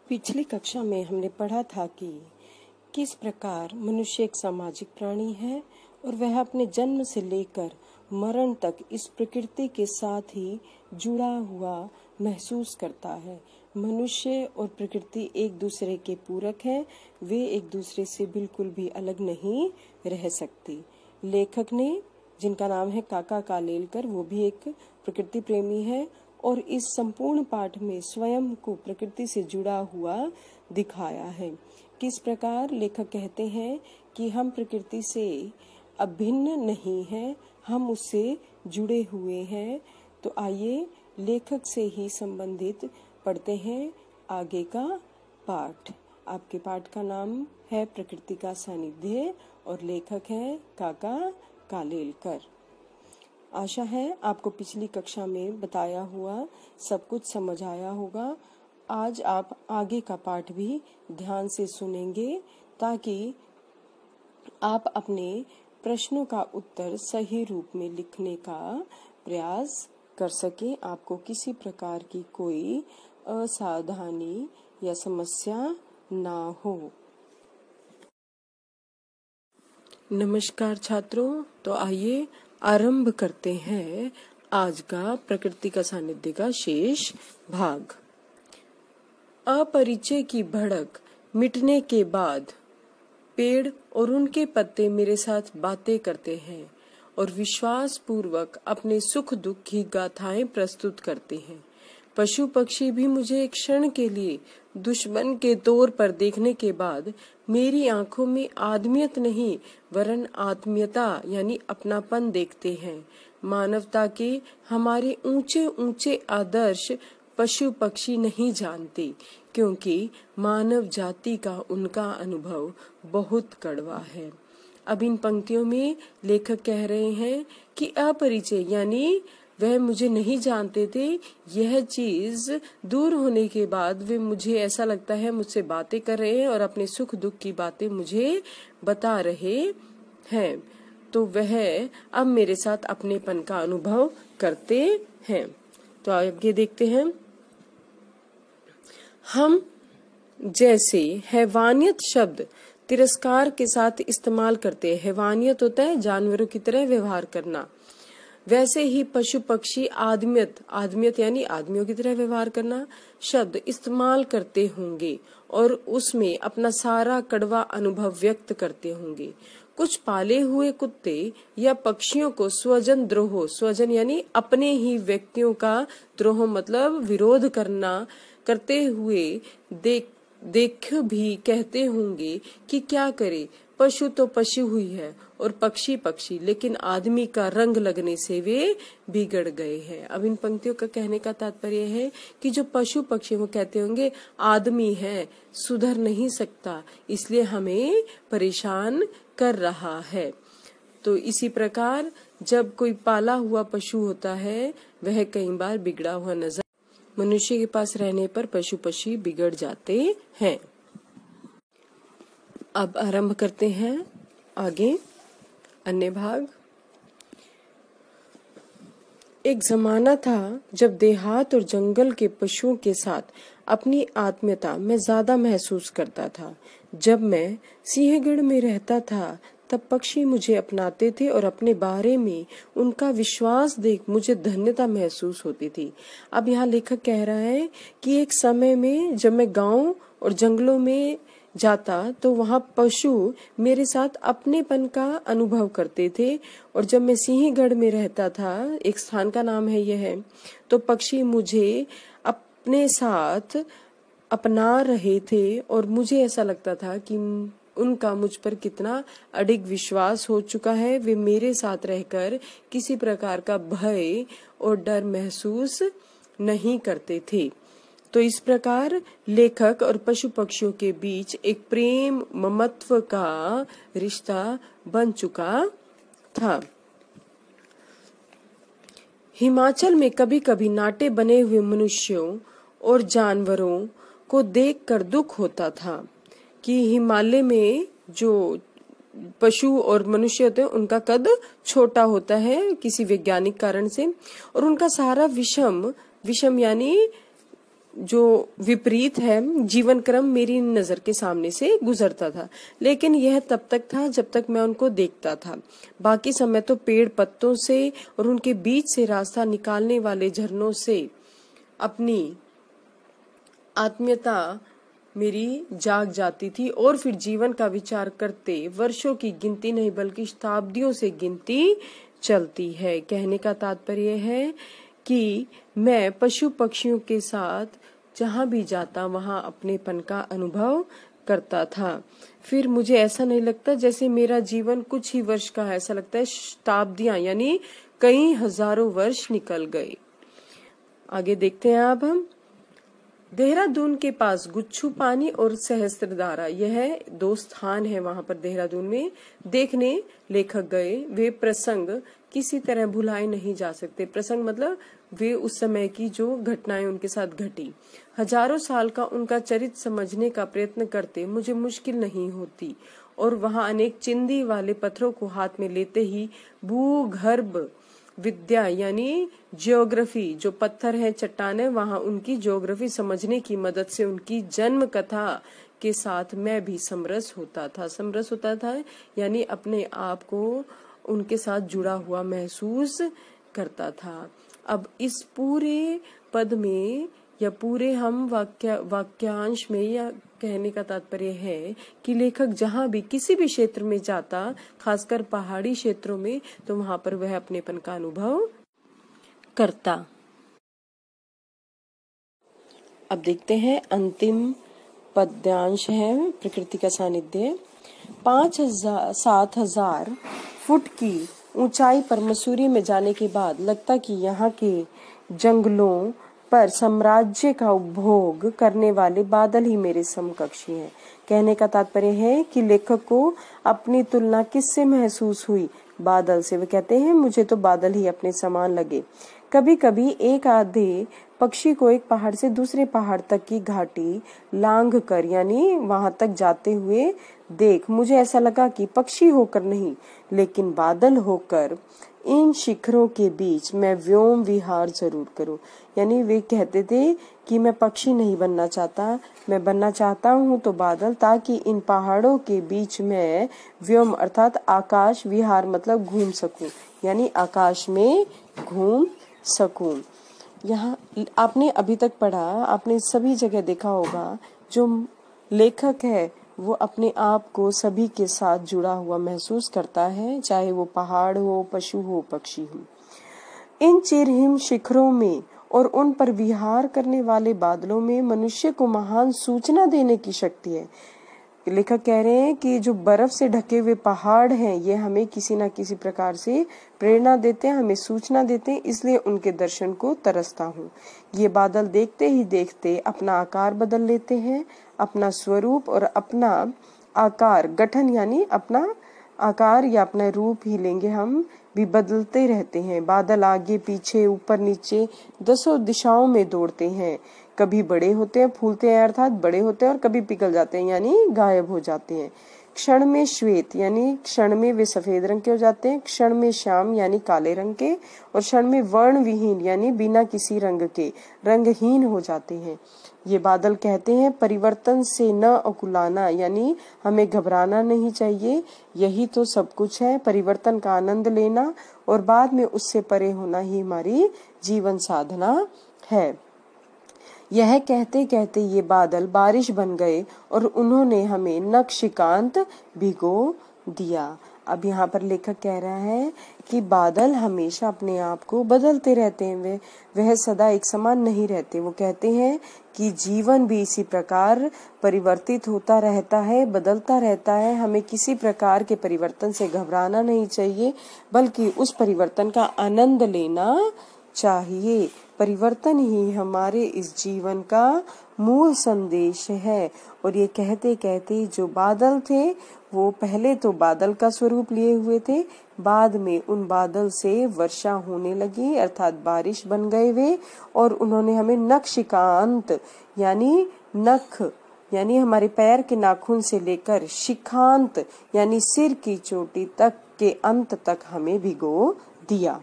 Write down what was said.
पिछली कक्षा में हमने पढ़ा था कि किस प्रकार मनुष्य एक सामाजिक प्राणी है और वह अपने जन्म से लेकर मरण तक इस प्रकृति के साथ ही जुड़ा हुआ महसूस करता है। मनुष्य और प्रकृति एक दूसरे के पूरक हैं, वे एक दूसरे से बिल्कुल भी अलग नहीं रह सकती। लेखक ने, जिनका नाम है काका कालेलकर, वो भी एक प्रकृति प्रेमी है और इस संपूर्ण पाठ में स्वयं को प्रकृति से जुड़ा हुआ दिखाया है। किस प्रकार लेखक कहते हैं कि हम प्रकृति से अभिन्न नहीं हैं, हम उससे जुड़े हुए हैं। तो आइए लेखक से ही संबंधित पढ़ते हैं आगे का पाठ। आपके पाठ का नाम है प्रकृति का सानिध्य और लेखक है काका कालेलकर। आशा है आपको पिछली कक्षा में बताया हुआ सब कुछ समझ आया होगा। आज आप आगे का पाठ भी ध्यान से सुनेंगे ताकि आप अपने प्रश्नों का उत्तर सही रूप में लिखने का प्रयास कर सकें, आपको किसी प्रकार की कोई असावधानी या समस्या ना हो। नमस्कार छात्रों, तो आइए आरंभ करते हैं आज का प्रकृति का सानिध्य का शेष भाग। अपरिचय की भड़क मिटने के बाद पेड़ और उनके पत्ते मेरे साथ बातें करते हैं और विश्वास पूर्वक अपने सुख दुख की गाथाएं प्रस्तुत करते हैं। पशु पक्षी भी मुझे एक क्षण के लिए दुश्मन के तौर पर देखने के बाद मेरी आंखों में आदमियत नहीं वरन आत्मीयता यानी अपनापन देखते हैं। मानवता के हमारे ऊंचे ऊंचे आदर्श पशु पक्षी नहीं जानते, क्योंकि मानव जाति का उनका अनुभव बहुत कड़वा है। अब इन पंक्तियों में लेखक कह रहे हैं कि अपरिचय यानी वह मुझे नहीं जानते थे, यह चीज दूर होने के बाद वे मुझे ऐसा लगता है मुझसे बातें कर रहे हैं और अपने सुख दुख की बातें मुझे बता रहे हैं। तो वह अब मेरे साथ अपनेपन का अनुभव करते हैं। तो आगे देखते हैं। हम जैसे हैवानियत शब्द तिरस्कार के साथ इस्तेमाल करते हैं। हैवानियत होता है जानवरों की तरह व्यवहार करना, वैसे ही पशु पक्षी आदमियत यानी आदमियों की तरह व्यवहार करना शब्द इस्तेमाल करते होंगे और उसमें अपना सारा कड़वा अनुभव व्यक्त करते होंगे। कुछ पाले हुए कुत्ते या पक्षियों को स्वजन द्रोह, स्वजन यानी अपने ही व्यक्तियों का द्रोह मतलब विरोध करते हुए देख भी कहते होंगे कि क्या करे, पशु तो पशु हुई है और पक्षी पक्षी, लेकिन आदमी का रंग लगने से वे बिगड़ गए हैं। अब इन पंक्तियों का कहने का तात्पर्य है कि जो पशु पक्षी वो कहते होंगे आदमी है, सुधर नहीं सकता, इसलिए हमें परेशान कर रहा है। तो इसी प्रकार जब कोई पाला हुआ पशु होता है वह कई बार बिगड़ा हुआ नजर मनुष्य के पास रहने पर पशु पक्षी बिगड़ जाते हैं। अब आरंभ करते हैं आगे अन्य भाग। एक जमाना था जब देहात और जंगल के पशुओं के साथ अपनी आत्मीयता मैं ज्यादा महसूस करता था। जब मैं सिंहगढ़ में रहता था तब पक्षी मुझे अपनाते थे और अपने बारे में उनका विश्वास देख मुझे धन्यता महसूस होती थी। अब यहाँ लेखक कह रहा है कि एक समय में जब मैं गांव और जंगलों में जाता तो वहाँ पशु मेरे साथ अपनेपन का अनुभव करते थे, और जब मैं सिंहगढ़ में रहता था, एक स्थान का नाम है यह, तो पक्षी मुझे अपने साथ अपना रहे थे और मुझे ऐसा लगता था कि उनका मुझ पर कितना अडिग विश्वास हो चुका है। वे मेरे साथ रहकर किसी प्रकार का भय और डर महसूस नहीं करते थे। तो इस प्रकार लेखक और पशु पक्षियों के बीच एक प्रेम ममत्व का रिश्ता बन चुका था। हिमाचल में कभी कभी नाटे बने हुए मनुष्यों और जानवरों को देखकर दुख होता था कि हिमालय में जो पशु और मनुष्य होते हैं उनका कद छोटा होता है किसी वैज्ञानिक कारण से, और उनका सारा विषम यानी जो विपरीत है जीवन क्रम मेरी नजर के सामने से गुजरता था, लेकिन यह तब तक था जब तक मैं उनको देखता था। बाकी समय तो पेड़ पत्तों से और उनके बीच से रास्ता निकालने वाले झरनों से अपनी आत्मीयता मेरी जाग जाती थी, और फिर जीवन का विचार करते वर्षों की गिनती नहीं बल्कि शताब्दियों से गिनती चलती है। कहने का तात्पर्य है कि मैं पशु पक्षियों के साथ जहां भी जाता वहां अपनेपन का अनुभव करता था। फिर मुझे ऐसा नहीं लगता जैसे मेरा जीवन कुछ ही वर्ष का है, ऐसा लगता है शताब्दियां यानी कई हजारों वर्ष निकल गए। आगे देखते हैं अब हम। देहरादून के पास गुच्छू पानी और सहस्त्रधारा, यह 2 स्थान है वहां पर देहरादून में, देखने लेखक गए। वे प्रसंग किसी तरह भुलाए नहीं जा सकते। प्रसंग मतलब वे उस समय की जो घटनाएं उनके साथ घटी। हजारों साल का उनका चरित्र समझने का प्रयत्न करते मुझे मुश्किल नहीं होती, और वहां अनेक चिंदी वाले पत्थरों को हाथ में लेते ही भूगर्भ विद्या यानी ज्योग्राफी, जो पत्थर है चट्टान है, वहां उनकी ज्योग्राफी समझने की मदद से उनकी जन्म कथा के साथ मैं भी समरस होता था यानी अपने आप को उनके साथ जुड़ा हुआ महसूस करता था। अब इस पूरे पद में या पूरे हम वाक्यांश में या कहने का तात्पर्य है कि लेखक जहां भी किसी भी क्षेत्र में जाता, खासकर पहाड़ी क्षेत्रों में, तो वहां पर वह अपनेपन का अनुभव करता। अब देखते हैं अंतिम पद्यांश है प्रकृति का सानिध्य। 5,000-7,000 फुट की ऊंचाई पर मसूरी में जाने के बाद लगता कि यहाँ के जंगलों पर साम्राज्य का उपभोग करने वाले बादल ही मेरे समकक्षी हैं। कहने का तात्पर्य है कि लेखक को अपनी तुलना किससे महसूस हुई? बादल से। वे कहते हैं मुझे तो बादल ही अपने समान लगे। कभी कभी एक आधे पक्षी को एक पहाड़ से दूसरे पहाड़ तक की घाटी लांघ कर यानी वहां तक जाते हुए देख मुझे ऐसा लगा कि पक्षी होकर नहीं लेकिन बादल होकर इन शिखरों के बीच मैं व्योम विहार जरूर करूं। यानी वे कहते थे कि मैं पक्षी नहीं बनना चाहता, मैं बनना चाहता हूं तो बादल, ताकि इन पहाड़ों के बीच में व्योम अर्थात आकाश विहार मतलब घूम सकूं, यानी आकाश में घूम सकूं। यहाँ आपने अभी तक पढ़ा, आपने सभी जगह देखा होगा जो लेखक है वो अपने आप को सभी के साथ जुड़ा हुआ महसूस करता है, चाहे वो पहाड़ हो, पशु हो, पक्षी हो। इन चिरहिम शिखरों में और उन पर विहार करने वाले बादलों में मनुष्य को महान सूचना देने की शक्ति है। लेखक कह रहे हैं कि जो बर्फ से ढके हुए पहाड़ हैं ये हमें किसी न किसी प्रकार से प्रेरणा देते हैं, हमें सूचना देते हैं, इसलिए उनके दर्शन को तरसता हूँ। ये बादल देखते ही देखते अपना आकार बदल लेते हैं, अपना स्वरूप और अपना आकार गठन यानी अपना आकार या अपना रूप ही लेंगे, हम भी बदलते रहते हैं। बादल आगे पीछे ऊपर नीचे 10 दिशाओं में दौड़ते हैं, कभी बड़े होते हैं फूलते हैं अर्थात बड़े होते हैं और कभी पिघल जाते हैं यानी गायब हो जाते हैं। क्षण में श्वेत यानी क्षण में वे सफेद रंग के हो जाते हैं, क्षण में श्याम यानी काले रंग के, और क्षण में वर्ण विहीन यानी बिना किसी रंग के रंगहीन हो जाते हैं। ये बादल कहते हैं परिवर्तन से न अकुलाना, यानी हमें घबराना नहीं चाहिए, यही तो सब कुछ है, परिवर्तन का आनंद लेना और बाद में उससे परे होना ही हमारी जीवन साधना है। यह कहते कहते ये बादल बारिश बन गए और उन्होंने हमें नक्शिकांत भिगो दिया। अब यहाँ पर लेखक कह रहा है कि बादल हमेशा अपने आप को बदलते रहते हैं, वह सदा एक समान नहीं रहते। वो कहते हैं कि जीवन भी इसी प्रकार परिवर्तित होता रहता है, बदलता रहता है। हमें किसी प्रकार के परिवर्तन से घबराना नहीं चाहिए, बल्कि उस परिवर्तन का आनंद लेना चाहिए। परिवर्तन ही हमारे इस जीवन का मूल संदेश है। और ये कहते कहते जो बादल थे वो पहले तो बादल का स्वरूप लिए हुए थे, बाद में उन बादल से वर्षा होने लगी अर्थात बारिश बन गए वे, और उन्होंने हमें नखशिकांत यानी नख यानी हमारे पैर के नाखून से लेकर शिखांत यानी सिर की चोटी तक के अंत तक हमें भिगो दिया।